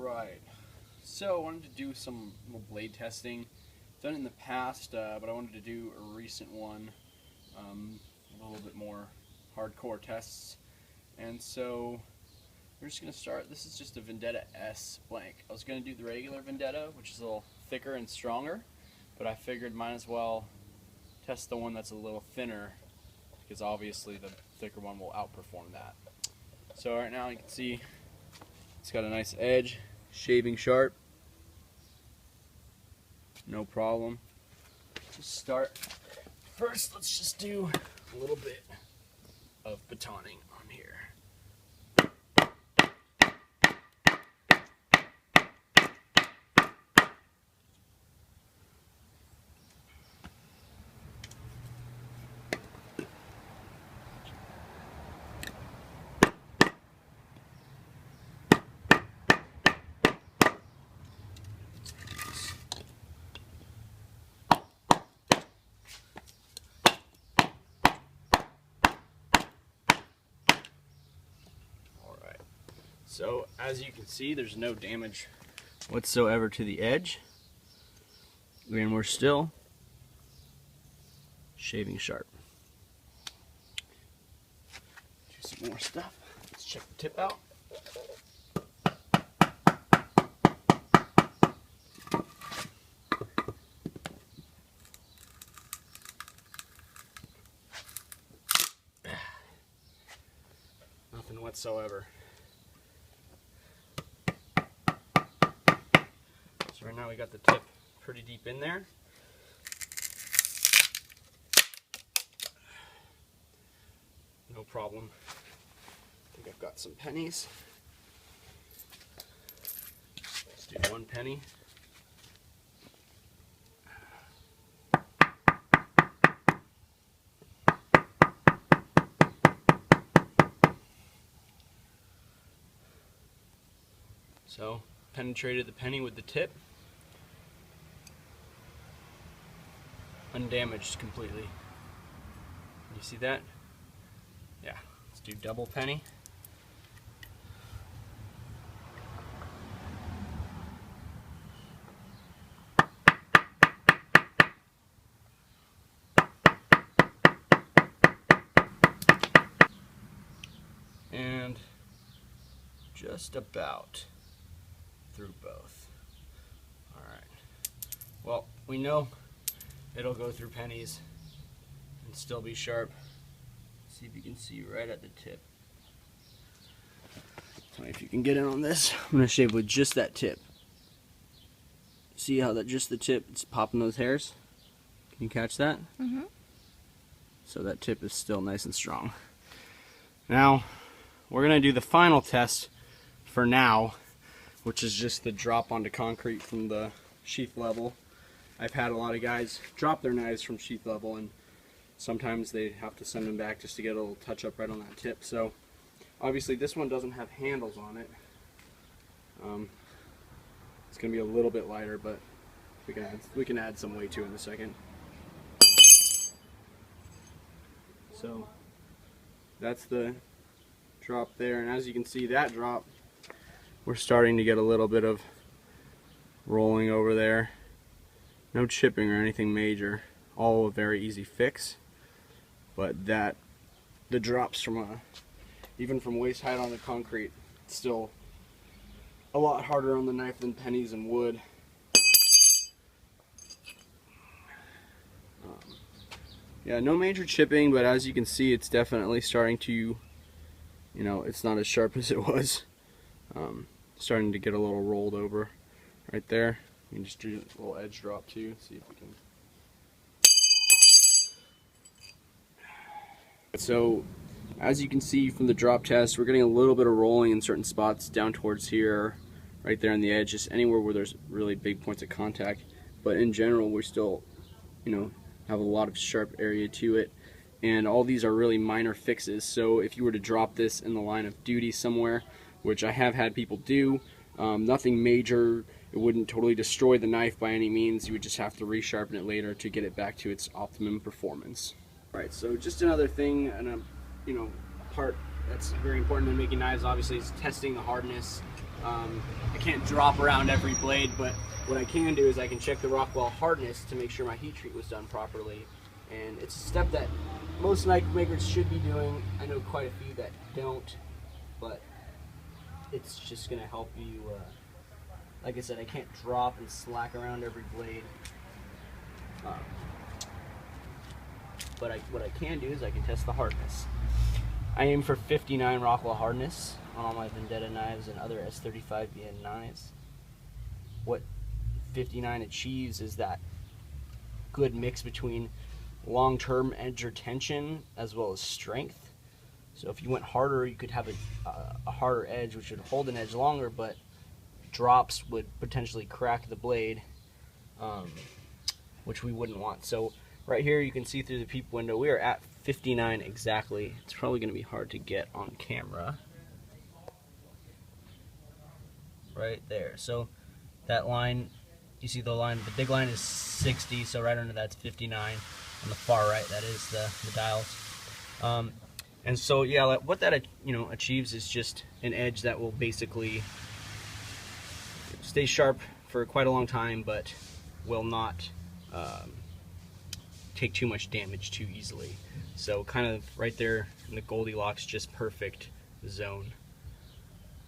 Alright, so I wanted to do some little blade testing. Done it in the past, but I wanted to do a recent one, a little bit more hardcore tests. And so we're just going to start. This is just a Vendetta S blank. I was going to do the regular Vendetta, which is a little thicker and stronger, but I figured might as well test the one that's a little thinner, because obviously the thicker one will outperform that. So right now you can see it's got a nice edge, shaving sharp, no problem. Just start. First, let's just do a little bit of batoning on here. So as you can see, there's no damage whatsoever to the edge, and we're still shaving sharp. Do some more stuff. Let's check the tip out. Nothing whatsoever. So right now we got the tip pretty deep in there. No problem. I think I've got some pennies. Let's do one penny. So, penetrated the penny with the tip. Undamaged completely. You see that? Yeah. Let's do double penny. And just about through both. Alright. Well, we know it'll go through pennies and still be sharp. See if you can see right at the tip. Tell me if you can get in on this. I'm going to shave with just that tip. See how that just the tip, it's popping those hairs? Can you catch that? Mm-hmm. So that tip is still nice and strong. Now, we're going to do the final test for now, which is just the drop onto concrete from the sheath level. I've had a lot of guys drop their knives from sheath level, and sometimes they have to send them back just to get a little touch up right on that tip. So obviously this one doesn't have handles on it. It's going to be a little bit lighter, but we can add some weight to it in a second. So that's the drop there, and as you can see, that drop, we're starting to get a little bit of rolling over there. No chipping or anything major, all a very easy fix. But the drops from even from waist height on the concrete, it's still a lot harder on the knife than pennies and wood. Yeah, no major chipping, but as you can see, it's definitely starting to, it's not as sharp as it was. Starting to get a little rolled over right there. You can just do a little edge drop too, see if we can. So as you can see from the drop test, we're getting a little bit of rolling in certain spots down towards here, right there on the edge, just anywhere where there's really big points of contact. But in general, we still, have a lot of sharp area to it. And all these are really minor fixes. So if you were to drop this in the line of duty somewhere, which I have had people do, nothing major. It wouldn't totally destroy the knife by any means. You would just have to resharpen it later to get it back to its optimum performance. Alright, so just another thing, and a part that's very important in making knives, obviously, is testing the hardness I can't drop around every blade, but what I can do is I can check the rockwell hardness to make sure my heat treat was done properly. And it's a step that most knife makers should be doing. I know quite a few that don't, but it's just going to help you. Like I said, I can't drop and slack around every blade. But what I can do is I can test the hardness. I aim for 59 rockwell hardness on all my Vendetta knives and other S35BN knives. What 59 achieves is that good mix between long-term edge retention as well as strength. So if you went harder, you could have a harder edge, which would hold an edge longer, but drops would potentially crack the blade, which we wouldn't want. So right here you can see through the peep window we are at 59 exactly. It's probably going to be hard to get on camera. Right there. So that line, you see the line, the big line is 60, so right under that's 59. On the far right, that is the dials. And so yeah, what that achieves is just an edge that will basically stay sharp for quite a long time, but will not take too much damage too easily. So kind of right there in the Goldilocks, just perfect zone.